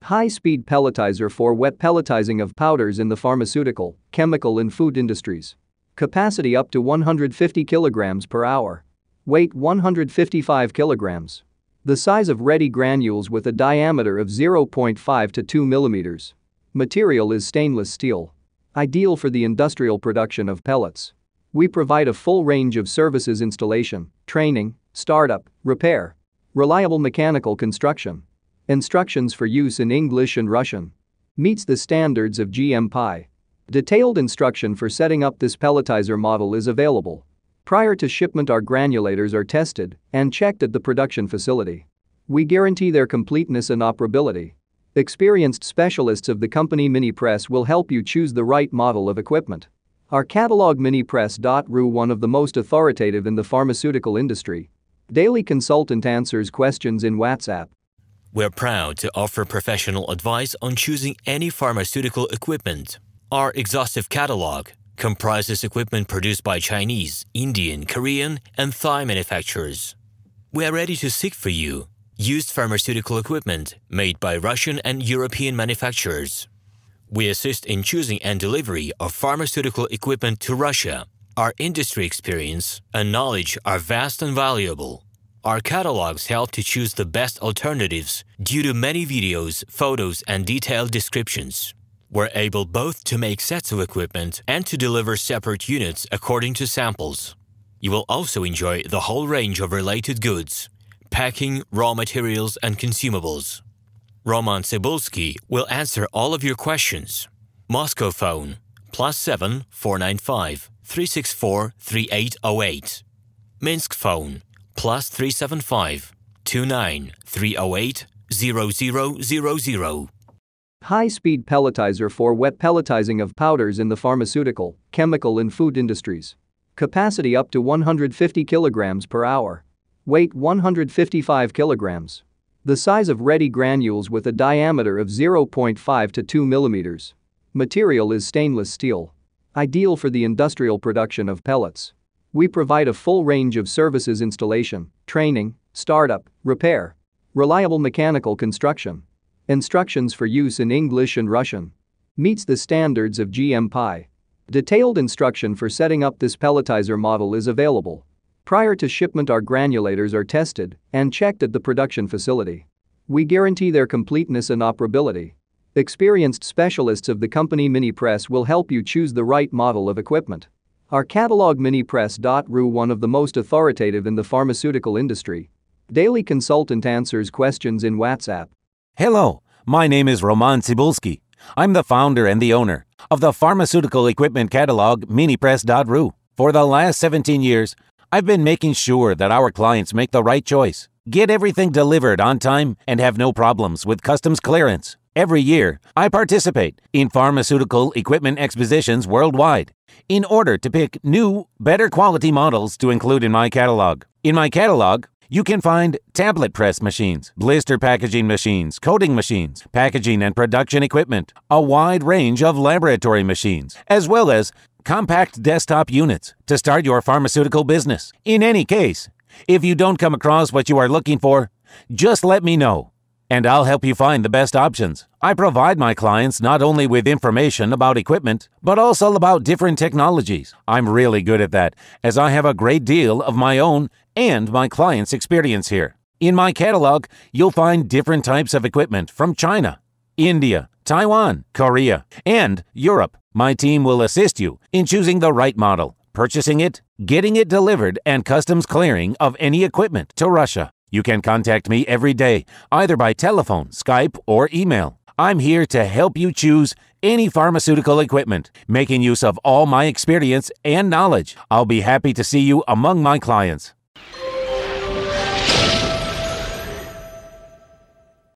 High-speed pelletizer for wet pelletizing of powders in the pharmaceutical, chemical and food industries. Capacity up to 150 kilograms per hour. Weight 155 kilograms. The size of ready granules with a diameter of 0.5 to 2 millimeters. Material is stainless steel. Ideal for the industrial production of pellets. We provide a full range of services: installation, training, startup, repair. Reliable mechanical construction. Instructions for use in English and Russian. Meets the standards of GMP. Detailed instruction for setting up this pelletizer model is available. Prior to shipment, our granulators are tested and checked at the production facility. We guarantee their completeness and operability. Experienced specialists of the company Minipress will help you choose the right model of equipment. Our catalog Minipress.ru, one of the most authoritative in the pharmaceutical industry. Daily consultant answers questions in WhatsApp. We're proud to offer professional advice on choosing any pharmaceutical equipment. Our exhaustive catalog comprises equipment produced by Chinese, Indian, Korean, and Thai manufacturers. We are ready to seek for you used pharmaceutical equipment made by Russian and European manufacturers. We assist in choosing and delivery of pharmaceutical equipment to Russia. Our industry experience and knowledge are vast and valuable. Our catalogs help to choose the best alternatives due to many videos, photos, and detailed descriptions. We're able both to make sets of equipment and to deliver separate units according to samples. You will also enjoy the whole range of related goods, packing, raw materials, and consumables. RomanTsibulsky will answer all of your questions. Moscow phone +7 495 364 3808. Minsk phone +375 29 308 0000. High-speed pelletizer for wet pelletizing of powders in the pharmaceutical, chemical and food industries. Capacity up to 150 kilograms per hour. Weight 155 kilograms. The size of ready granules with a diameter of 0.5 to 2 millimeters. Material is stainless steel. Ideal for the industrial production of pellets. We provide a full range of services: installation, training, startup, repair. Reliable mechanical construction. Instructions for use in English and Russian. Meets the standards of GMP. Detailed instruction for setting up this pelletizer model is available. Prior to shipment, our granulators are tested and checked at the production facility. We guarantee their completeness and operability. Experienced specialists of the company Minipress will help you choose the right model of equipment. Our catalog Minipress.ru, one of the most authoritative in the pharmaceutical industry. Daily consultant answers questions in WhatsApp. Hello, my name is RomanTsibulsky. I'm the founder and the owner of the pharmaceutical equipment catalog Minipress.ru. For the last 17 years, I've been making sure that our clients make the right choice, get everything delivered on time, and have no problems with customs clearance. Every year, I participate in pharmaceutical equipment expositions worldwide in order to pick new, better quality models to include in my catalog. In my catalog, you can find tablet press machines, blister packaging machines, coating machines, packaging and production equipment, a wide range of laboratory machines, as well as compact desktop units to start your pharmaceutical business. In any case, if you don't come across what you are looking for, just let me know, and I'll help you find the best options. I provide my clients not only with information about equipment, but also about different technologies. I'm really good at that, as I have a great deal of my own and my clients' experience here. In my catalog, you'll find different types of equipment from China, India, Taiwan, Korea, and Europe. My team will assist you in choosing the right model, purchasing it, getting it delivered, and customs clearing of any equipment to Russia. You can contact me every day, either by telephone, Skype, or email. I'm here to help you choose any pharmaceutical equipment, making use of all my experience and knowledge. I'll be happy to see you among my clients.